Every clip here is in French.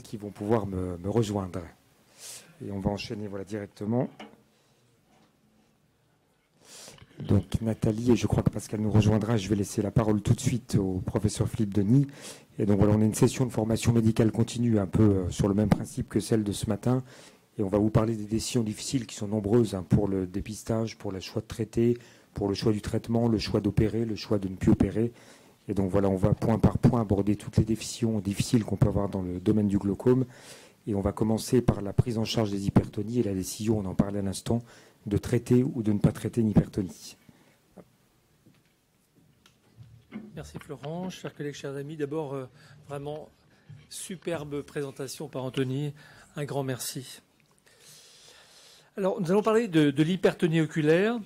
qui vont pouvoir me rejoindre. Et on va enchaîner directement. Donc Nathalie, et je crois que parce qu'elle nous rejoindra, je vais laisser la parole tout de suite au professeur Philippe Denis. Et donc voilà, on a une session de formation médicale continue, un peu sur le même principe que celle de ce matin. Et on va vous parler des décisions difficiles qui sont nombreuses pour le dépistage, pour le choix de traiter, pour le choix du traitement, le choix d'opérer, le choix de ne plus opérer. Et donc voilà, on va point par point aborder toutes les décisions difficiles qu'on peut avoir dans le domaine du glaucome. Et on va commencer par la prise en charge des hypertonies et la décision, on en parlait à l'instant, de traiter ou de ne pas traiter une hypertonie. Merci Florent, chers collègues, chers amis. D'abord, vraiment superbe présentation par Anthony. Un grand merci. Alors, nous allons parler de l'hypertonie oculaire.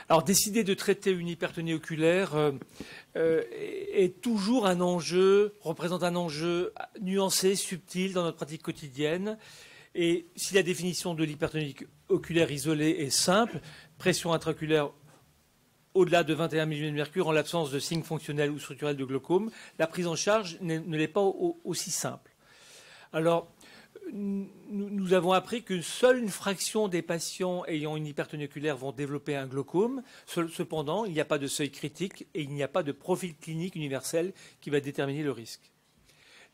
Alors, décider de traiter une hypertonie oculaire est toujours un enjeu, représente un enjeu nuancé, subtil dans notre pratique quotidienne. Et si la définition de l'hypertonie oculaire isolée est simple, pression intraoculaire au-delà de 21 mm de mercure en l'absence de signes fonctionnels ou structurels de glaucome, la prise en charge ne l'est pas aussi simple. Alors, nous avons appris que seule une fraction des patients ayant une hypertonie oculaire vont développer un glaucome. Cependant, il n'y a pas de seuil critique et il n'y a pas de profil clinique universel qui va déterminer le risque.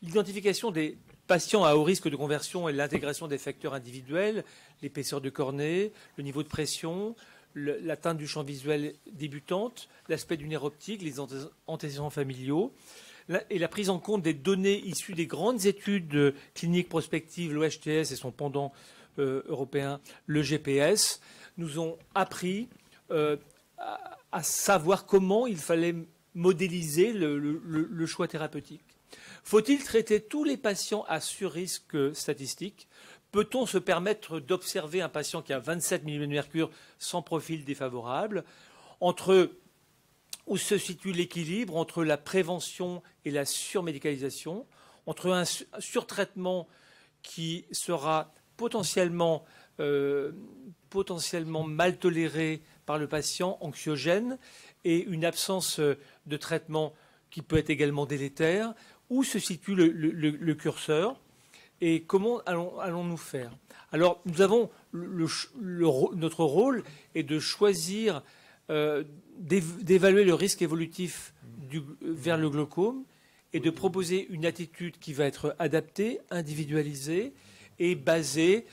L'identification des patients à haut risque de conversion et l'intégration des facteurs individuels, l'épaisseur de cornée, le niveau de pression, l'atteinte du champ visuel débutante, l'aspect du nerf optique, les antécédents familiaux, et la prise en compte des données issues des grandes études cliniques prospectives, l'OHTS et son pendant européen, le GPS, nous ont appris à savoir comment il fallait modéliser le choix thérapeutique. Faut-il traiter tous les patients à surrisque statistique ? Peut-on se permettre d'observer un patient qui a 27 mm de mercure sans profil défavorable ? Où se situe l'équilibre entre la prévention et la surmédicalisation, entre un surtraitement qui sera potentiellement mal toléré par le patient, anxiogène, et une absence de traitement qui peut être également délétère. Où se situe le curseur et comment allons-nous faire? Alors, nous avons notre rôle est de choisir, d'évaluer le risque évolutif vers le glaucome et de proposer une attitude qui va être adaptée, individualisée et basée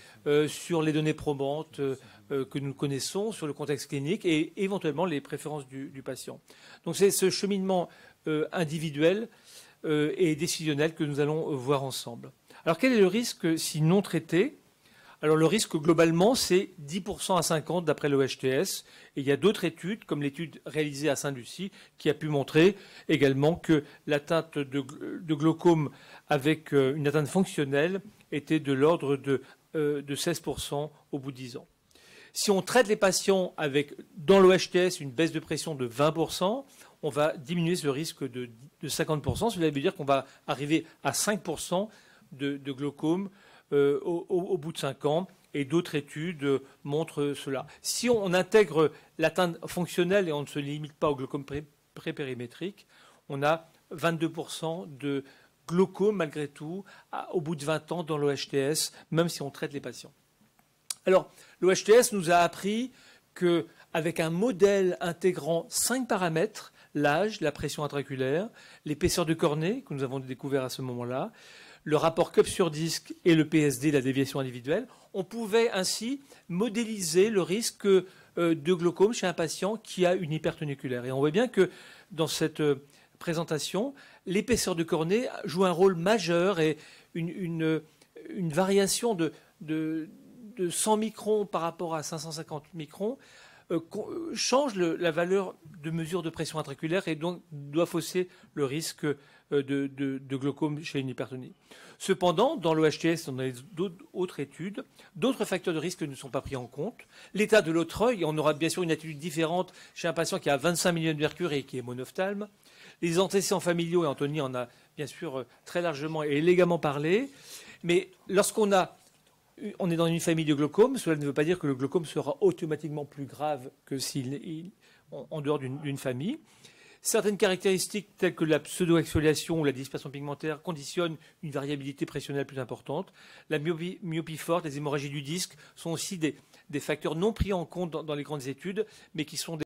sur les données probantes que nous connaissons, sur le contexte clinique et éventuellement les préférences du patient. Donc, c'est ce cheminement individuel et décisionnel que nous allons voir ensemble. Alors, quel est le risque si non traité? Alors, le risque, globalement, c'est 10% à 50% d'après l'OHTS. Et il y a d'autres études, comme l'étude réalisée à Saint-Lucie, qui a pu montrer également que l'atteinte de glaucome avec une atteinte fonctionnelle était de l'ordre de 16% au bout de 10 ans. Si on traite les patients avec, dans l'OHTS, une baisse de pression de 20%, on va diminuer ce risque de 50%. Cela veut dire qu'on va arriver à 5% de glaucome au bout de 5 ans. Et d'autres études montrent cela. Si on intègre l'atteinte fonctionnelle et on ne se limite pas au glaucome prépérimétrique, on a 22% de glaucome malgré tout au bout de 20 ans dans l'OHTS, même si on traite les patients. Alors, l'OHTS nous a appris qu'avec un modèle intégrant 5 paramètres, l'âge, la pression intraoculaire, l'épaisseur de cornée, que nous avons découvert à ce moment-là, le rapport cup sur disque et le PSD, la déviation individuelle, on pouvait ainsi modéliser le risque de glaucome chez un patient qui a une hypertonie oculaire. Et on voit bien que dans cette présentation, l'épaisseur de cornée joue un rôle majeur et une variation de 100 microns par rapport à 550 microns change la valeur de mesure de pression intraoculaire et donc doit fausser le risque de glaucome chez une hypertonie. Cependant, dans l'OHTS, on a d'autres études, d'autres facteurs de risque ne sont pas pris en compte. L'état de l'autre œil, on aura bien sûr une attitude différente chez un patient qui a 25 mm de mercure et qui est monophtalme. Les antécédents familiaux, et Anthony en a bien sûr très largement et élégamment parlé, mais lorsqu'on est dans une famille de glaucome, cela ne veut pas dire que le glaucome sera automatiquement plus grave que s'il est en dehors d'une famille. Certaines caractéristiques telles que la pseudo-exfoliation ou la dispersion pigmentaire conditionnent une variabilité pressionnelle plus importante. La myopie forte, les hémorragies du disque sont aussi des facteurs non pris en compte dans les grandes études, mais qui sont